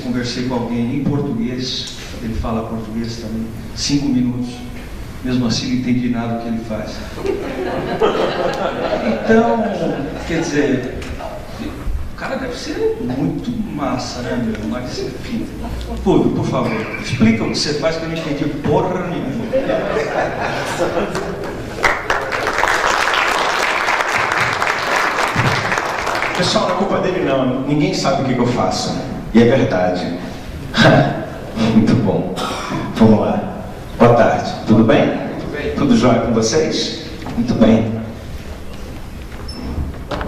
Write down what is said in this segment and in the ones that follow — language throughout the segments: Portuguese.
conversei com alguém em português, ele fala português também, 5 minutos, mesmo assim não entendi nada do que ele faz. Então, quer dizer, o cara deve ser muito massa, né, meu? Mas enfim, Fulvio, por favor, explica o que você faz que eu não entendi porra nenhuma. Pessoal, não é culpa dele não, ninguém sabe o que eu faço. E é verdade. Muito bom. Vamos lá. Boa tarde. Tudo bem? Muito bem. Tudo jóia com vocês? Muito bem.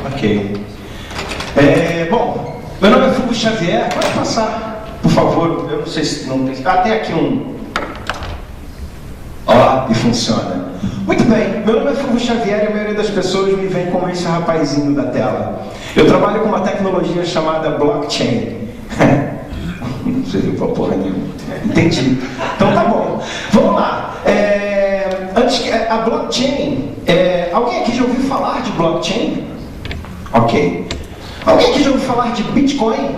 Ok. Bom, meu nome é Fulvio Xavier. Pode passar, por favor. Eu não sei se não tem... Ah, tem aqui um... Ó, e funciona. Muito bem, meu nome é Fulvio Xavier e a maioria das pessoas me vem como esse rapazinho da tela. Eu trabalho com uma tecnologia chamada blockchain. Não serviu pra porra nenhuma. Entendi. Então tá bom. Vamos lá. A blockchain... alguém aqui já ouviu falar de blockchain? Ok. Alguém aqui já ouviu falar de Bitcoin?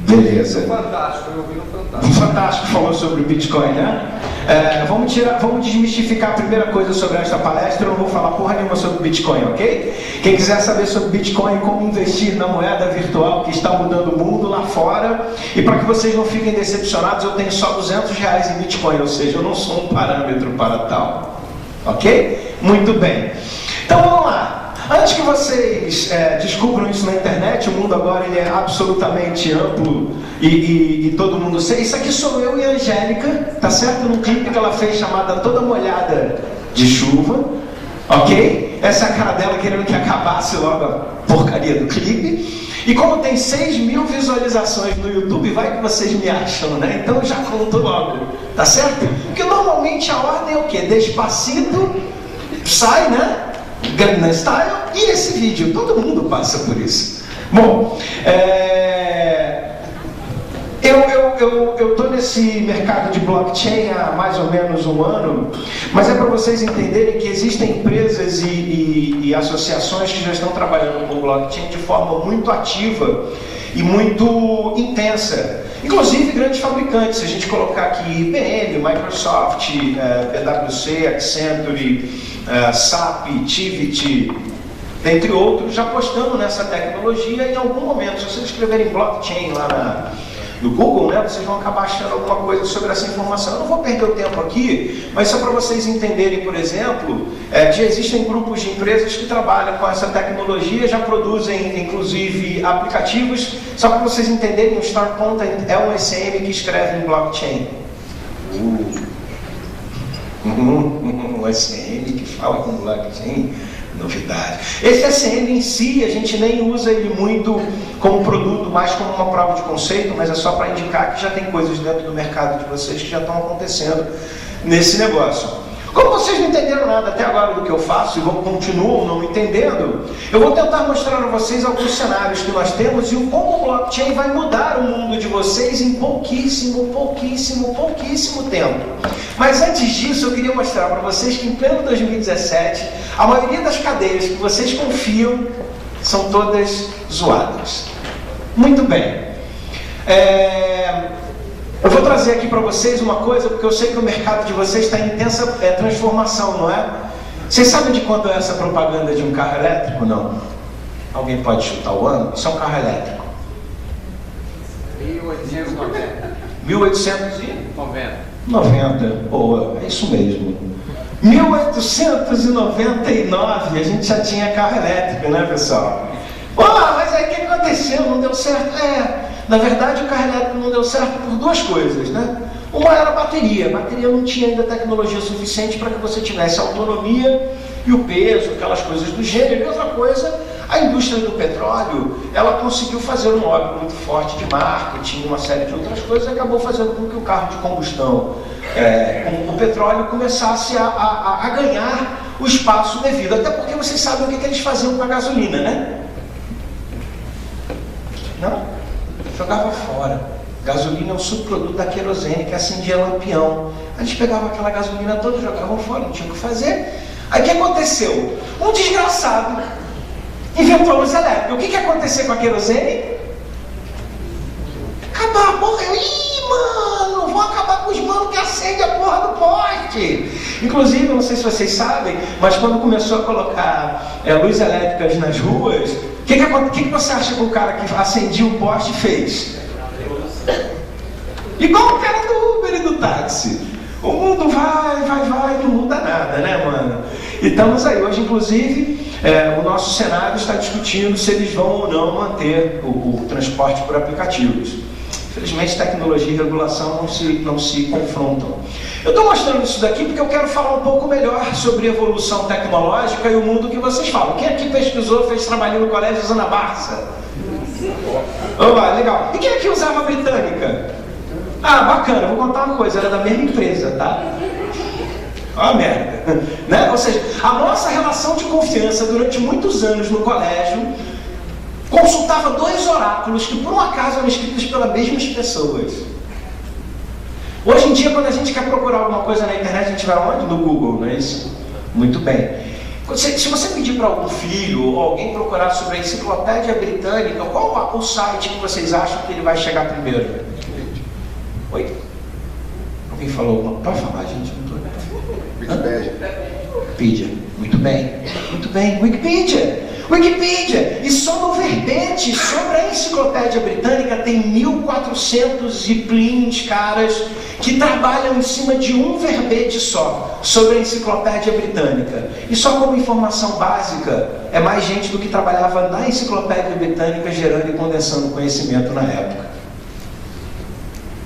Beleza. Fantástico, eu ouvi no Fantástico. Fantástico falou sobre Bitcoin, né? Vamos desmistificar a primeira coisa sobre esta palestra. Eu não vou falar porra nenhuma sobre Bitcoin, ok? Quem quiser saber sobre Bitcoin e como investir na moeda virtual que está mudando o mundo lá fora, e para que vocês não fiquem decepcionados, eu tenho só R$200 em Bitcoin, ou seja, eu não sou um parâmetro para tal, ok? Muito bem. Então vamos lá. Antes que vocês descubram isso na internet, o mundo agora ele é absolutamente amplo e todo mundo sei. Isso aqui sou eu e a Angélica, tá certo? Num clipe que ela fez chamada Toda Molhada de Chuva, ok? Essa é a cara dela querendo que acabasse logo a porcaria do clipe. E como tem 6.000 visualizações no YouTube, vai que vocês me acham, né? Então eu já conto logo, tá certo? Porque normalmente a ordem é o quê? Despacito, sai, né? Gangnam Style e esse vídeo, todo mundo passa por isso. Bom, eu estou nesse mercado de blockchain há mais ou menos um ano, mas é para vocês entenderem que existem empresas e associações que já estão trabalhando com blockchain de forma muito ativa e muito intensa. Inclusive grandes fabricantes, se a gente colocar aqui IBM, Microsoft, PwC, Accenture, SAP, Tivit, dentre outros, já apostando nessa tecnologia. Em algum momento, se vocês escreverem blockchain lá no Google, né, vocês vão acabar achando alguma coisa sobre essa informação. Eu não vou perder o tempo aqui, mas só para vocês entenderem, por exemplo, já existem grupos de empresas que trabalham com essa tecnologia, já produzem inclusive aplicativos. Só para vocês entenderem, o Star Content é um SM que escreve em blockchain. Um SM que fala com blockchain, novidade. Esse SM em si, a gente nem usa ele muito como produto, mais como uma prova de conceito, mas é só para indicar que já tem coisas dentro do mercado de vocês que já estão acontecendo nesse negócio. Como vocês não entenderam nada até agora do que eu faço e continuam não entendendo, eu vou tentar mostrar a vocês alguns cenários que nós temos e como o blockchain vai mudar o mundo de vocês em pouquíssimo tempo. Mas antes disso, eu queria mostrar para vocês que em pleno 2017, a maioria das cadeias que vocês confiam são todas zoadas. Muito bem. Eu vou trazer aqui para vocês uma coisa, porque eu sei que o mercado de vocês está em intensa transformação, não é? Vocês sabem de quando é essa propaganda de um carro elétrico, não? Alguém pode chutar o ano? Isso é um carro elétrico. 1890. 1890. Boa, é isso mesmo. 1899, a gente já tinha carro elétrico, né, pessoal? Mas aí o que aconteceu? Não deu certo? Na verdade, o carro elétrico não deu certo por duas coisas, né? Uma era a bateria. A bateria não tinha ainda tecnologia suficiente para que você tivesse autonomia e o peso, aquelas coisas do gênero. E outra coisa, a indústria do petróleo, ela conseguiu fazer um lobby muito forte de marketing, uma série de outras coisas, e acabou fazendo com que o carro de combustão, com o petróleo, começasse a ganhar o espaço devido. Até porque vocês sabem o que eles faziam com a gasolina, né? Não? Jogava fora. Gasolina é um subproduto da querosene que acendia lampião. A gente pegava aquela gasolina toda e jogavam fora, não tinha o que fazer. Aí o que aconteceu? Um desgraçado inventou luz elétrica. O que ia acontecer com a querosene? acende a porra do poste. Inclusive, eu não sei se vocês sabem, mas quando começou a colocar luzes elétricas nas ruas, o que você acha que o cara que acendia o poste fez? Igual o cara do Uber e do táxi. O mundo vai, não muda nada, né, mano? E estamos aí. Hoje, inclusive, o nosso Senado está discutindo se eles vão ou não manter o transporte por aplicativos. Infelizmente, tecnologia e regulação não se confrontam. Eu estou mostrando isso daqui porque eu quero falar um pouco melhor sobre evolução tecnológica e o mundo que vocês falam. Quem aqui pesquisou, fez trabalho no colégio usando a Barça? Opa, legal. E quem aqui usava a britânica? Ah, bacana, vou contar uma coisa, era da mesma empresa, tá? Ó a merda, né? Ou seja, a nossa relação de confiança durante muitos anos no colégio consultava 2 oráculos que por um acaso eram escritos pelas mesmas pessoas. Hoje em dia, quando a gente quer procurar alguma coisa na internet, a gente vai onde? No Google, não é isso? Muito bem. Se você pedir para algum filho ou alguém procurar sobre a enciclopédia britânica, qual o site que vocês acham que ele vai chegar primeiro? Oi? Alguém falou alguma? Pode falar, gente. Wikipedia. Muito bem. Muito bem. Wikipedia. E só no verbete sobre a enciclopédia britânica tem 1.400 e plins caras que trabalham em cima de um verbete só sobre a enciclopédia britânica. E só como informação básica, é mais gente do que trabalhava na enciclopédia britânica gerando e condensando conhecimento na época.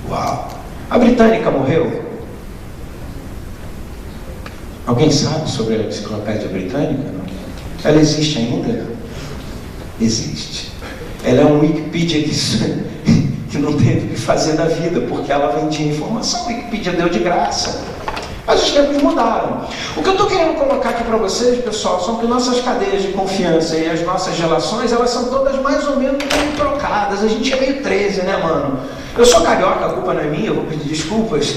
Uau! A britânica morreu? Alguém sabe sobre a enciclopédia britânica? Não? Ela existe ainda? Existe. Ela é um Wikipedia que não teve o que fazer da vida, porque ela vendia informação. A Wikipedia deu de graça. Mas os tempos mudaram. O que eu estou querendo colocar aqui para vocês, pessoal, são que nossas cadeias de confiança e as nossas relações, elas são todas mais ou menos meio trocadas. A gente é meio 13, né, mano? Eu sou carioca, a culpa não é minha, eu vou pedir desculpas.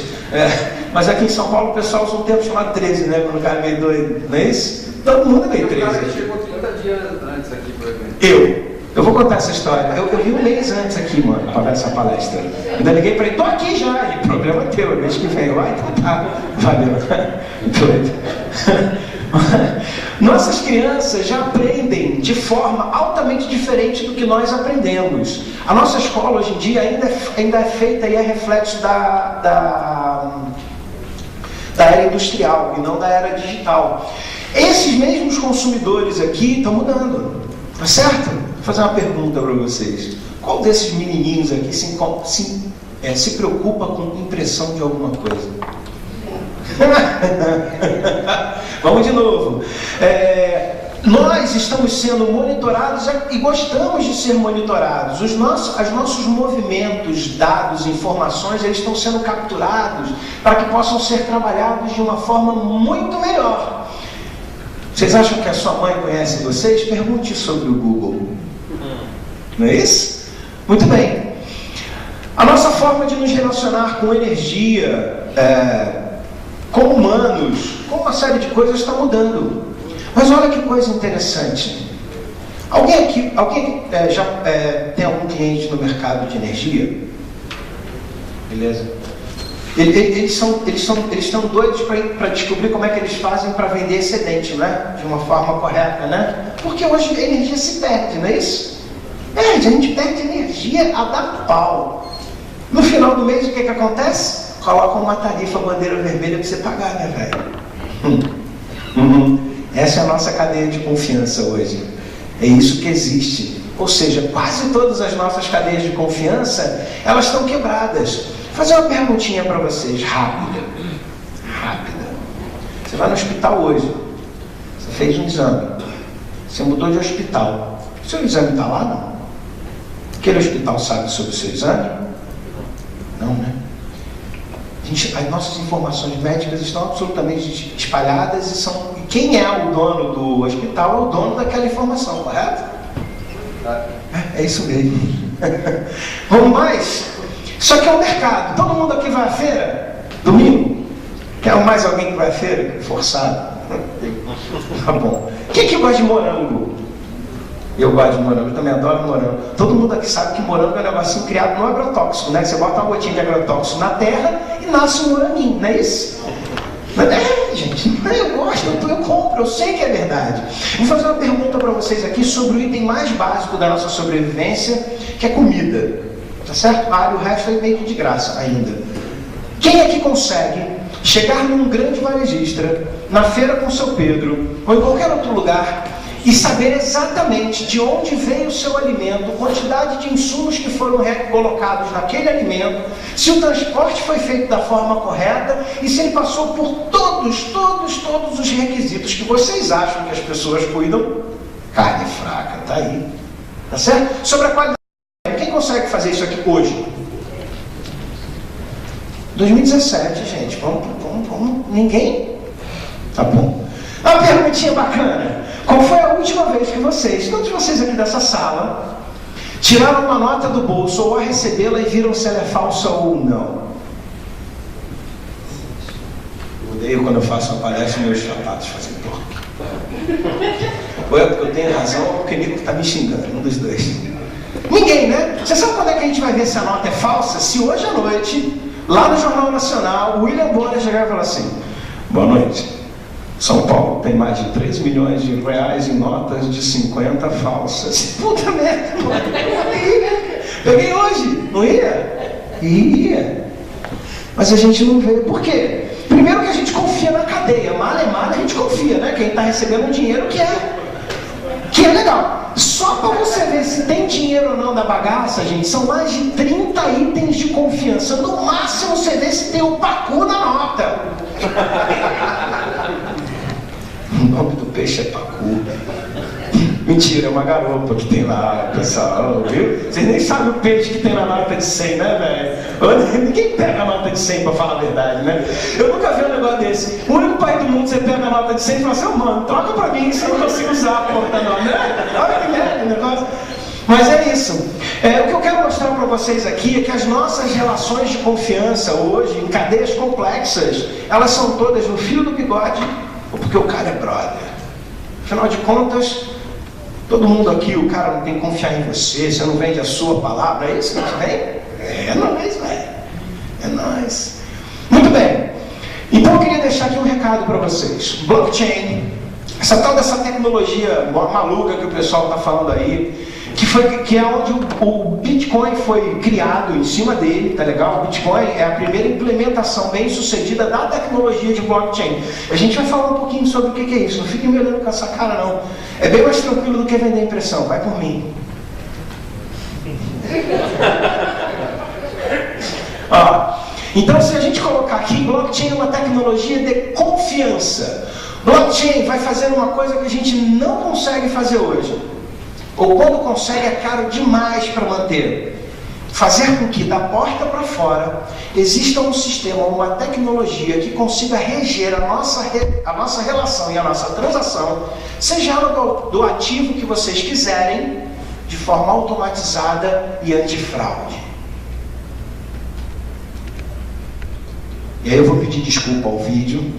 Mas aqui em São Paulo o pessoal usa um tempo chamado 13, né? Quando o cara é meio doido, não é isso? Todo mundo é meio 13. O cara chegou 30 dias antes aqui, por exemplo. Eu vou contar essa história. Eu vi um mês antes aqui, mano, para ver essa palestra. Ainda liguei para ele, tô aqui já, e problema teu, mês que vem. Vai, tá. Valeu. Doido. Nossas crianças já aprendem de forma altamente diferente do que nós aprendemos. A nossa escola hoje em dia ainda é feita e é reflexo da era industrial e não da era digital. Esses mesmos consumidores aqui estão mudando, tá certo? Vou fazer uma pergunta para vocês. Qual desses menininhos aqui se preocupa com impressão de alguma coisa? Vamos de novo. Nós estamos sendo monitorados e gostamos de ser monitorados. Os nossos movimentos, dados, informações, eles estão sendo capturados para que possam ser trabalhados de uma forma muito melhor. Vocês acham que a sua mãe conhece vocês? Pergunte sobre o Google. Não é isso? Muito bem. A nossa forma de nos relacionar com energia, com humanos, com uma série de coisas está mudando. Mas olha que coisa interessante. Alguém aqui já tem algum cliente no mercado de energia? Beleza? Eles estão doidos para descobrir como é que eles fazem para vender excedente, né? De uma forma correta, né? Porque hoje a energia se perde, não é isso? A gente perde energia a dar pau. No final do mês, o que acontece? Colocam uma tarifa bandeira vermelha para você pagar, né, velho? Essa é a nossa cadeia de confiança hoje. É isso que existe. Ou seja, quase todas as nossas cadeias de confiança, elas estão quebradas. Vou fazer uma perguntinha para vocês, rápida. Você vai no hospital hoje. Você fez um exame. Você mudou de hospital. O seu exame está lá, não? Aquele hospital sabe sobre o seu exame? Não, né? As nossas informações médicas estão absolutamente espalhadas e quem é o dono do hospital é o dono daquela informação, correto? É isso mesmo. Vamos mais? Isso aqui é o mercado. Todo mundo aqui vai à feira? Domingo? Quer mais alguém que vai à feira? Forçado? Tá bom. Quem que gosta de morango? Eu gosto de morango, eu também adoro morango. Todo mundo aqui sabe que morango é um negocinho criado no agrotóxico, né? Você bota uma gotinha de agrotóxico na terra e nasce um moranguinho, não é isso? Mas gente, eu gosto, eu compro, eu sei que é verdade. Vou fazer uma pergunta para vocês aqui sobre o item mais básico da nossa sobrevivência, que é comida. Tá certo? Ah, e o resto é meio que de graça ainda. Quem é que consegue chegar num grande varejista, na feira com seu Pedro, ou em qualquer outro lugar, e saber exatamente de onde veio o seu alimento, quantidade de insumos que foram colocados naquele alimento, se o transporte foi feito da forma correta e se ele passou por todos os requisitos que vocês acham que as pessoas cuidam? Carne fraca, tá aí. Tá certo? Sobre a qualidade, quem consegue fazer isso aqui hoje? 2017, gente. Vamos. Ninguém? Tá bom. Uma perguntinha bacana. Qual foi a última vez que todos vocês aqui dessa sala, tiraram uma nota do bolso ou a recebê-la e viram se ela é falsa ou não? Eu odeio quando eu faço uma palestra e meus sapatos fazem porca. Ou é porque eu tenho razão ou porque o Nico está me xingando, um dos dois. Ninguém, né? Você sabe quando é que a gente vai ver se a nota é falsa? Se hoje à noite, lá no Jornal Nacional, o William Bonner chegar e falar assim: boa noite. São Paulo tem mais de 3 milhões de reais em notas de 50 falsas. Puta merda, mano. Peguei hoje, não ia? Ia. Mas a gente não vê. Por quê? Primeiro que a gente confia na cadeia. Mal é mal, a gente confia, né? Quem está recebendo um dinheiro que é legal. Só para você ver se tem dinheiro ou não da bagaça, gente, são mais de 30 itens de confiança. No máximo você vê se tem o pacu na nota. O nome do peixe é pacu. Mentira, é uma garopa que tem lá, pessoal, viu? Vocês nem sabem o peixe que tem na nota de 100, né, velho? Ninguém pega a nota de 100 pra falar a verdade, né? Eu nunca vi um negócio desse. O único país do mundo que você pega a nota de 100 e fala assim: mano, troca pra mim, se eu não consigo usar a porra da nota, né? Olha que merda o negócio. Mas é isso. O que eu quero mostrar para vocês aqui é que as nossas relações de confiança hoje, em cadeias complexas, elas são todas no fio do bigode, ou porque o cara é brother. Afinal de contas, todo mundo aqui, o cara não tem que confiar em você, você não vende a sua palavra, é isso que a gente tem? É nóis, velho. É nóis. Muito bem. Então eu queria deixar aqui um recado para vocês. Blockchain, essa tal dessa tecnologia maluca que o pessoal está falando aí, que é onde o Bitcoin foi criado em cima dele, tá legal? O Bitcoin é a primeira implementação bem sucedida da tecnologia de blockchain. A gente vai falar um pouquinho sobre o que é isso, não fiquem me olhando com essa cara não. É bem mais tranquilo do que vender impressão, vai por mim. Então se a gente colocar aqui, blockchain é uma tecnologia de confiança. Blockchain vai fazer uma coisa que a gente não consegue fazer hoje. Ou quando consegue é caro demais para manter. Fazer com que da porta para fora exista um sistema, uma tecnologia que consiga reger a nossa relação e a nossa transação, seja ela do ativo que vocês quiserem, de forma automatizada e antifraude. E aí eu vou pedir desculpa ao vídeo,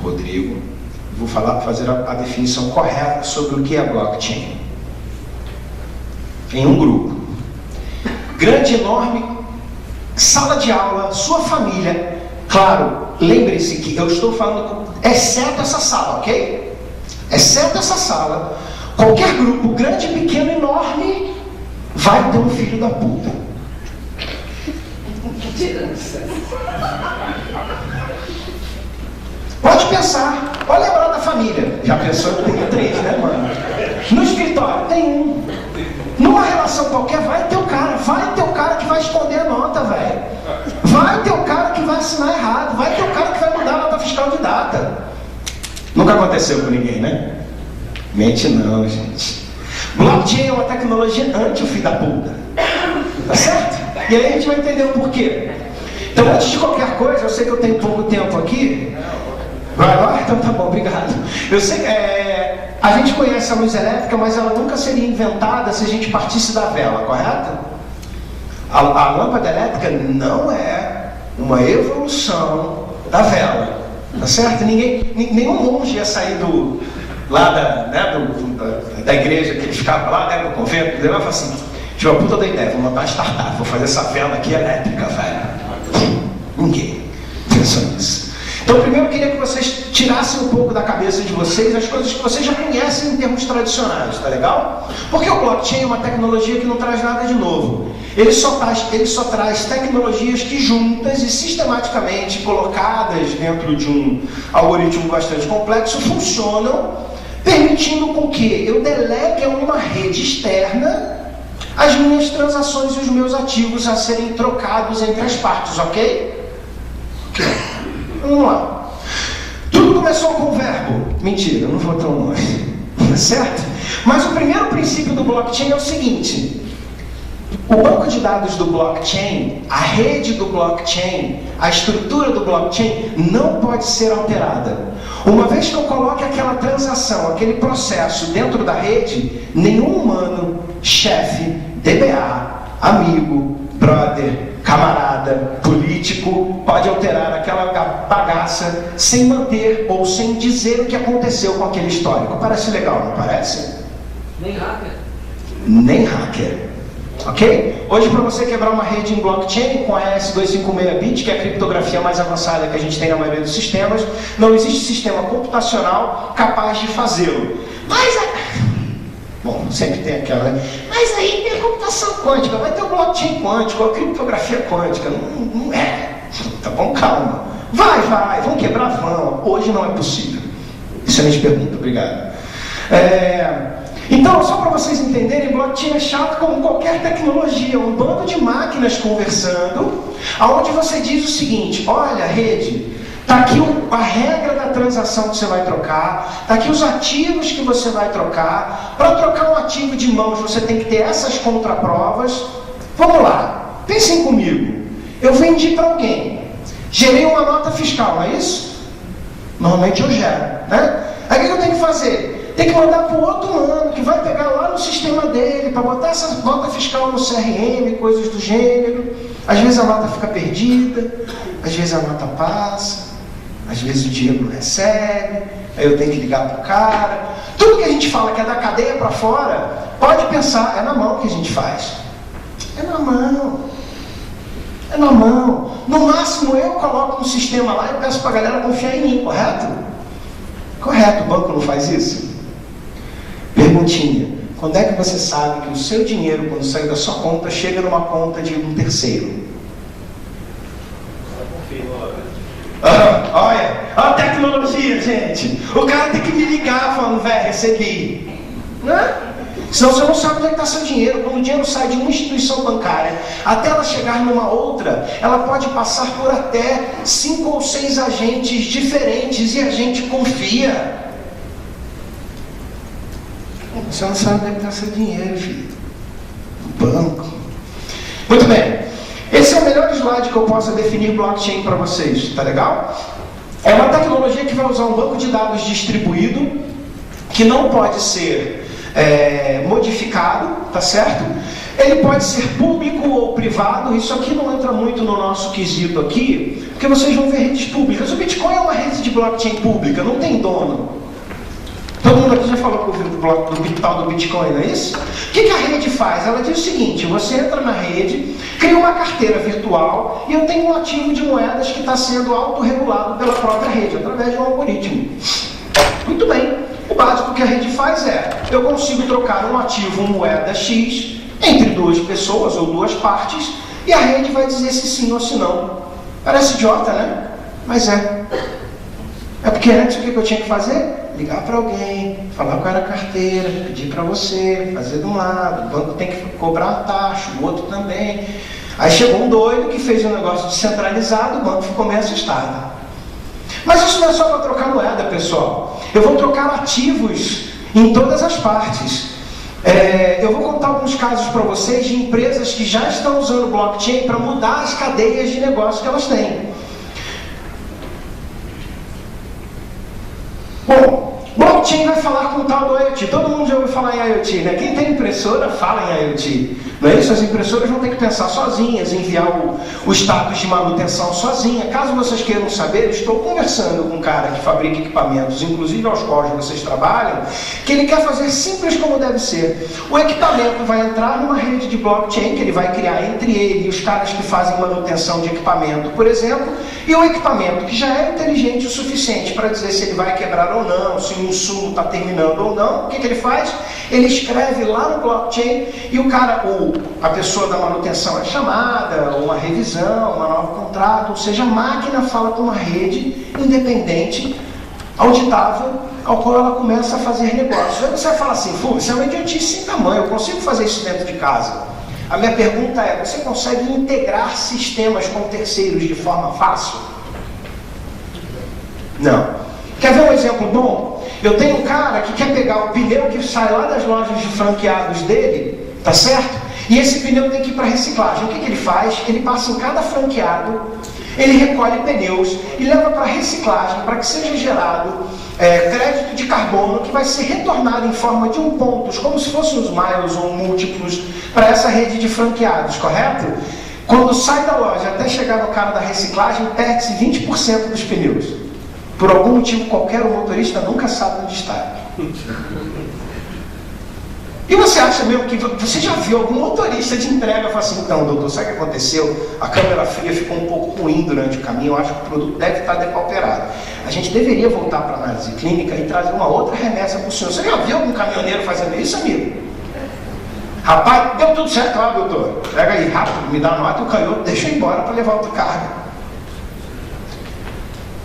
Rodrigo, vou fazer a definição correta sobre o que é blockchain. Em um grupo, grande, enorme, sala de aula, sua família, claro, lembre-se que eu estou falando, exceto essa sala, ok? Exceto essa sala, qualquer grupo, grande, pequeno, enorme, vai ter um filho da puta. Pode pensar, pode lembrar da família. Já pensou que tem 3, né, mano? No escritório tem um. Numa relação qualquer, vai ter o cara que vai esconder a nota, velho. Vai ter o cara que vai assinar errado. Vai ter o cara que vai mudar a nota fiscal de data. Nunca aconteceu com ninguém, né? Mente não, gente. Blockchain é uma tecnologia anti o filho da puta. Tá certo? E aí a gente vai entender o porquê. Então, antes de qualquer coisa, eu sei que eu tenho pouco tempo aqui. Vai lá? Então tá bom, obrigado. Eu sei, a gente conhece a luz elétrica, mas ela nunca seria inventada se a gente partisse da vela, correto? A lâmpada elétrica não é uma evolução da vela, tá certo? Nenhum monge ia sair lá da igreja que ele ficava lá, né, no convento, ele falou assim, tive uma puta da ideia, vou montar uma startup, vou fazer essa vela aqui elétrica, velho. Ninguém pensou nisso. Então, primeiro eu queria que vocês tirassem um pouco da cabeça de vocês as coisas que vocês já conhecem em termos tradicionais, tá legal? Porque o blockchain é uma tecnologia que não traz nada de novo. Ele só traz tecnologias que juntas e sistematicamente colocadas dentro de um algoritmo bastante complexo funcionam, permitindo com que eu delegue a uma rede externa as minhas transações e os meus ativos a serem trocados entre as partes, ok? Vamos lá. Tudo começou com o verbo. Mentira, eu não vou tão longe. Certo? Mas o primeiro princípio do blockchain é o seguinte: o banco de dados do blockchain, a rede do blockchain, a estrutura do blockchain não pode ser alterada. Uma vez que eu coloque aquela transação, aquele processo dentro da rede, nenhum humano, chefe, DBA, amigo, brother, camarada, político, pode alterar aquela bagaça sem manter ou sem dizer o que aconteceu com aquele histórico. Parece legal, não parece? Nem hacker. Nem hacker. Ok? Hoje, para você quebrar uma rede em blockchain com a ES256-bit, que é a criptografia mais avançada que a gente tem na maioria dos sistemas, não existe sistema computacional capaz de fazê-lo. Bom, sempre tem aquela, né? Mas aí tem a computação quântica, vai ter o blockchain quântico, a criptografia quântica. Não é. Tá bom, calma. Vai, vão quebrar, vão. Hoje não é possível. Excelente pergunta, obrigado. Então, só para vocês entenderem, blockchain é chato como qualquer tecnologia, um bando de máquinas conversando, aonde você diz o seguinte: olha, rede, está aqui a regra da transação que você vai trocar, está aqui os ativos que você vai trocar. Para trocar um ativo de mãos, você tem que ter essas contraprovas. Vamos lá, pensem comigo. Eu vendi para alguém, gerei uma nota fiscal, não é isso? Normalmente eu gero, né? Aí o que eu tenho que fazer? Tem que mandar para o outro mano, que vai pegar lá no sistema dele, para botar essa nota fiscal no CRM, coisas do gênero. Às vezes a nota fica perdida, às vezes a nota passa, às vezes o dinheiro não recebe, aí eu tenho que ligar para o cara. Tudo que a gente fala que é da cadeia para fora, pode pensar, é na mão que a gente faz. É na mão. É na mão. No máximo eu coloco um sistema lá e peço para a galera confiar em mim, correto? Correto, o banco não faz isso? Perguntinha: quando é que você sabe que o seu dinheiro, quando sai da sua conta, chega numa conta de um terceiro? Olha a tecnologia, gente. O cara tem que me ligar falando, velho, recebi. Né? Senão você não sabe onde é que está seu dinheiro. Quando o dinheiro sai de uma instituição bancária até ela chegar numa outra, ela pode passar por até 5 ou 6 agentes diferentes e a gente confia. Você não sabe onde é que está seu dinheiro, filho. No banco. Muito bem. Esse é o melhor slide que eu possa definir blockchain para vocês. Tá legal? É uma tecnologia que vai usar um banco de dados distribuído, que não pode ser modificado, tá certo? Ele pode ser público ou privado. Isso aqui não entra muito no nosso quesito aqui, porque vocês vão ver redes públicas. O Bitcoin é uma rede de blockchain pública, não tem dono. Todo mundo aqui já falou do tal do Bitcoin, não é isso? O que a rede faz? Ela diz o seguinte: você entra na rede, cria uma carteira virtual e eu tenho um ativo de moedas que está sendo autorregulado pela própria rede, através de um algoritmo. Muito bem. O básico que a rede faz é: eu consigo trocar um ativo, moeda X, entre 2 pessoas ou 2 partes, e a rede vai dizer se sim ou se não. Parece idiota, né? Mas é. É porque antes o que eu tinha que fazer? Ligar para alguém, falar qual era a carteira, pedir para você, fazer de um lado, o banco tem que cobrar a taxa, o outro também. Aí chegou um doido que fez um negócio descentralizado, o banco ficou meio assustado. Mas isso não é só para trocar moeda, pessoal. Eu vou trocar ativos em todas as partes. Eu vou contar alguns casos para vocês de empresas que já estão usando blockchain para mudar as cadeias de negócio que elas têm. Bom, blockchain vai falar com o tal do IoT. Todo mundo já ouviu falar em IoT, né? Quem tem impressora fala em IoT. Não é isso? As impressoras vão ter que pensar sozinhas, enviar o status de manutenção sozinha. Caso vocês queiram saber, eu estou conversando com um cara que fabrica equipamentos, inclusive aos quais vocês trabalham, que ele quer fazer simples como deve ser. O equipamento vai entrar numa rede de blockchain que ele vai criar entre ele e os caras que fazem manutenção de equipamento, por exemplo, e o equipamento que já é inteligente o suficiente para dizer se ele vai quebrar ou não, se o insumo está terminando ou não, o que ele faz? Ele escreve lá no blockchain e o cara, ou a pessoa da manutenção é chamada, ou uma revisão, um novo contrato, ou seja, a máquina fala com uma rede independente, auditável, ao qual ela começa a fazer negócios. Aí você vai falar assim, Fulvio, isso é uma idiotice sem tamanho, eu consigo fazer isso dentro de casa. A minha pergunta é, você consegue integrar sistemas com terceiros de forma fácil? Não. Quer ver um exemplo bom? Eu tenho um cara que quer pegar o pneu que sai lá das lojas de franqueados dele, tá certo? E esse pneu tem que ir para reciclagem. O que ele faz? Ele passa em cada franqueado, ele recolhe pneus e leva para reciclagem, para que seja gerado crédito de carbono que vai ser retornado em forma de pontos, como se fossem os miles ou múltiplos, para essa rede de franqueados, correto? Quando sai da loja até chegar no cara da reciclagem, perde-se 20% dos pneus. Por algum motivo qualquer, o motorista nunca sabe onde está. E você acha mesmo que... Você já viu algum motorista de entrega e fala assim, então, doutor, sabe o que aconteceu? A câmera fria ficou um pouco ruim durante o caminho, eu acho que o produto deve estar depauperado. A gente deveria voltar para a análise clínica e trazer uma outra remessa para o senhor. Você já viu algum caminhoneiro fazendo isso, amigo? Rapaz, deu tudo certo lá, doutor. Pega aí, rápido, me dá a nota e o canhoto deixa eu ir embora para levar outra carga.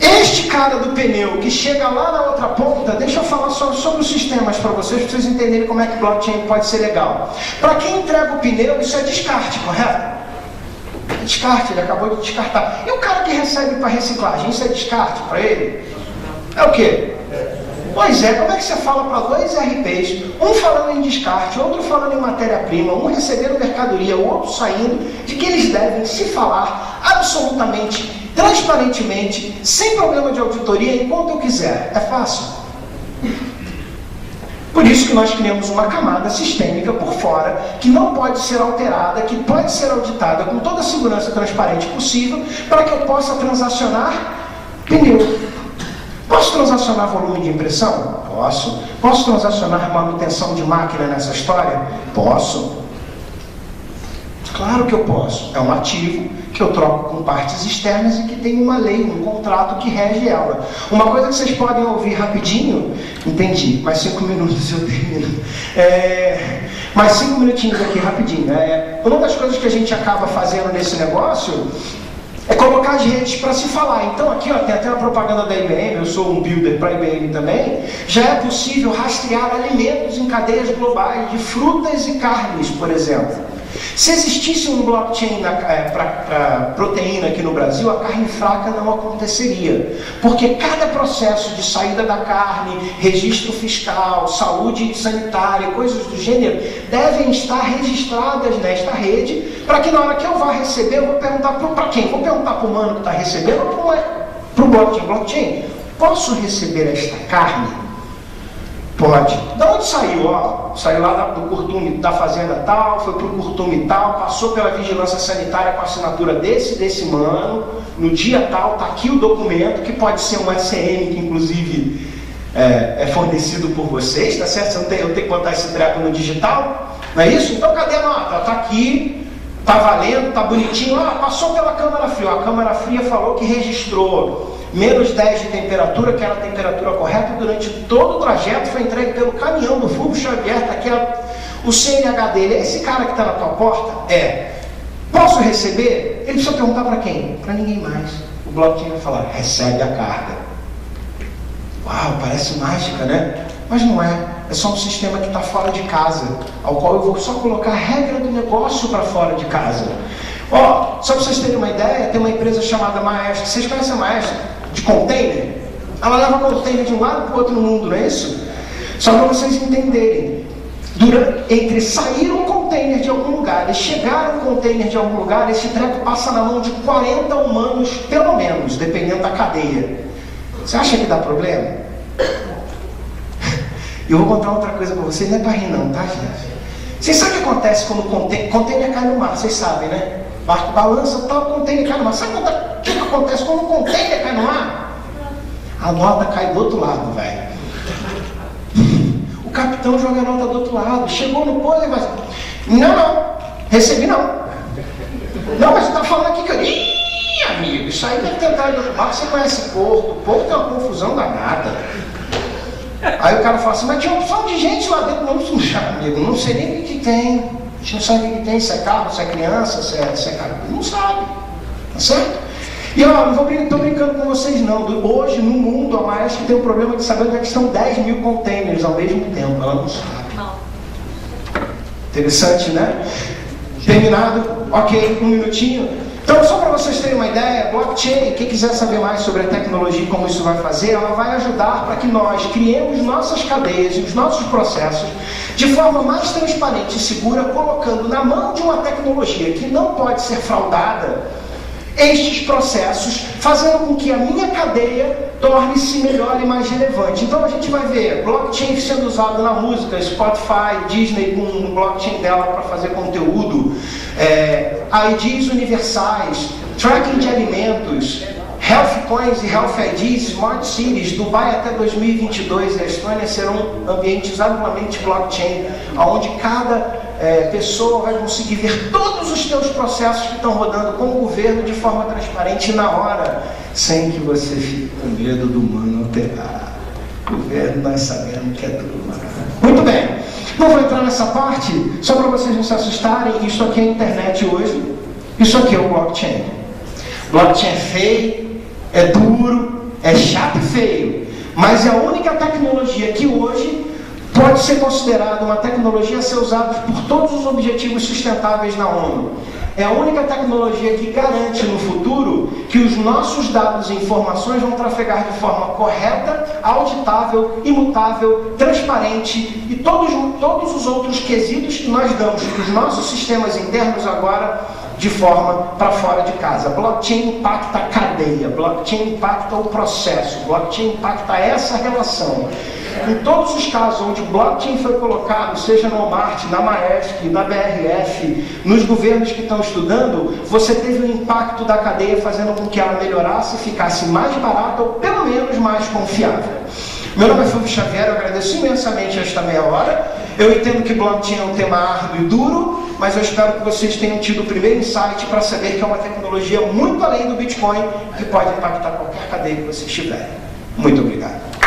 Este cara do pneu que chega lá na outra ponta, deixa eu falar só sobre os sistemas para vocês entenderem como é que blockchain pode ser legal. Para quem entrega o pneu, isso é descarte, correto? É descarte, ele acabou de descartar. E o cara que recebe para reciclagem, isso é descarte para ele? É o quê? Pois é, como é que você fala para dois RPs, um falando em descarte, outro falando em matéria-prima, um recebendo mercadoria, o outro saindo, de que eles devem se falar absolutamente transparentemente, sem problema de auditoria, enquanto eu quiser. É fácil. Por isso que nós criamos uma camada sistêmica por fora, que não pode ser alterada, que pode ser auditada com toda a segurança transparente possível, para que eu possa transacionar pneu. Posso transacionar volume de impressão? Posso. Posso transacionar manutenção de máquina nessa história? Posso. Claro que eu posso. É um ativo que eu troco com partes externas e que tem uma lei, um contrato que rege ela. Uma coisa que vocês podem ouvir rapidinho, entendi, mais 5 minutos eu termino. Mais 5 minutinhos aqui rapidinho. Uma das coisas que a gente acaba fazendo nesse negócio é colocar as redes para se falar. Então aqui, ó, tem até uma propaganda da IBM, eu sou um builder para a IBM também, já é possível rastrear alimentos em cadeias globais de frutas e carnes, por exemplo. Se existisse um blockchain para proteína aqui no Brasil, a carne fraca não aconteceria. Porque cada processo de saída da carne, registro fiscal, saúde sanitária, coisas do gênero, devem estar registradas nesta rede, para que na hora que eu vá receber, eu vou perguntar para quem? Vou perguntar para o humano que está recebendo ou para o blockchain? Blockchain, posso receber esta carne? Pode. De onde saiu? Ó, saiu lá do curtume da fazenda tal, foi para o curtume tal, passou pela vigilância sanitária com a assinatura desse mano, no dia tal, está aqui o documento, que pode ser um SM, que inclusive é fornecido por vocês, tá certo? Eu tenho que botar esse treco no digital, não é isso? Então cadê a nota? Está aqui, está valendo, está bonitinho, passou pela câmara fria, a câmara fria falou que registrou menos 10 de temperatura, que era a temperatura correta, durante todo o trajeto foi entregue pelo caminhão do Fulvio Xavier, tá aqui o CNH dele, é esse cara que está na tua porta? Posso receber? Ele precisa perguntar para quem? Para ninguém mais. O blockchain vai falar, recebe a carga. Uau, parece mágica, né? Mas não é. É só um sistema que está fora de casa, ao qual eu vou só colocar a regra do negócio para fora de casa. Ó, só para vocês terem uma ideia, tem uma empresa chamada Maestro. Vocês conhecem a Maestro? De container? Ela leva container de um lado para o outro no mundo, não é isso? Só para vocês entenderem. Entre sair um container de algum lugar e chegar um container de algum lugar, esse treco passa na mão de 40 humanos, pelo menos, dependendo da cadeia. Você acha que dá problema? E eu vou contar outra coisa para vocês, não é para rir não, tá, gente? Vocês sabem o que acontece quando o container cai no mar? Vocês sabem, né? O barco balança, tal, o container cai no mar. Sabe o que acontece quando o container cai no mar? A nota cai do outro lado, velho. O capitão joga a nota do outro lado. Chegou no pôr e vai assim, não, recebi não. Não, mas você está falando aqui que eu... Ih, amigo, isso aí deve tentar ir no barco, você conhece Porto. Porto tem uma confusão danada. Aí o cara fala assim, mas tinha uma opção de gente lá dentro. Não, amigo, não sei nem o que tem. A gente não sabe o que tem, se é carro, se é criança, se é cara. Não sabe, tá certo? E ó, não estou brincando com vocês não. Hoje no mundo a Maersk tem o problema de saber onde é que estão 10 mil containers ao mesmo tempo. Ela não sabe. Não. Interessante, né? Terminado, ok, um minutinho. Então, só para vocês terem uma ideia, blockchain, quem quiser saber mais sobre a tecnologia e como isso vai fazer, ela vai ajudar para que nós criemos nossas cadeias e os nossos processos de forma mais transparente e segura, colocando na mão de uma tecnologia que não pode ser fraudada estes processos, fazendo com que a minha cadeia torne-se melhor e mais relevante. Então a gente vai ver blockchain sendo usado na música, Spotify, Disney com o blockchain dela para fazer conteúdo, IDs universais, tracking de alimentos, Health Coins e Health IDs, Smart Cities, Dubai até 2022 e a Estônia serão ambientes amplamente blockchain, onde cada pessoa vai conseguir ver todos os teus processos que estão rodando com o governo de forma transparente na hora, sem que você fique com medo do humano alterar. O governo nós sabemos que é tudo humano. Muito bem, não vou entrar nessa parte, só para vocês não se assustarem, isso aqui é a internet hoje, isso aqui é o blockchain. Blockchain é feio, é duro, é chato e feio, mas é a única tecnologia que hoje pode ser considerada uma tecnologia a ser usada por todos os objetivos sustentáveis na ONU. É a única tecnologia que garante no futuro que os nossos dados e informações vão trafegar de forma correta, auditável, imutável, transparente e todos os outros quesitos que nós damos para os nossos sistemas internos agora de forma para fora de casa. Blockchain impacta a cadeia, blockchain impacta o processo, blockchain impacta essa relação. Em todos os casos onde o blockchain foi colocado, seja no Walmart, na Maersk, na BRF, nos governos que estão estudando, você teve um impacto da cadeia fazendo com que ela melhorasse, ficasse mais barata ou pelo menos mais confiável. Meu nome é Fulvio Xavier, eu agradeço imensamente esta meia hora. Eu entendo que blockchain é um tema árduo e duro, mas eu espero que vocês tenham tido o primeiro insight para saber que é uma tecnologia muito além do Bitcoin, que pode impactar qualquer cadeia que vocês tiverem. Muito obrigado.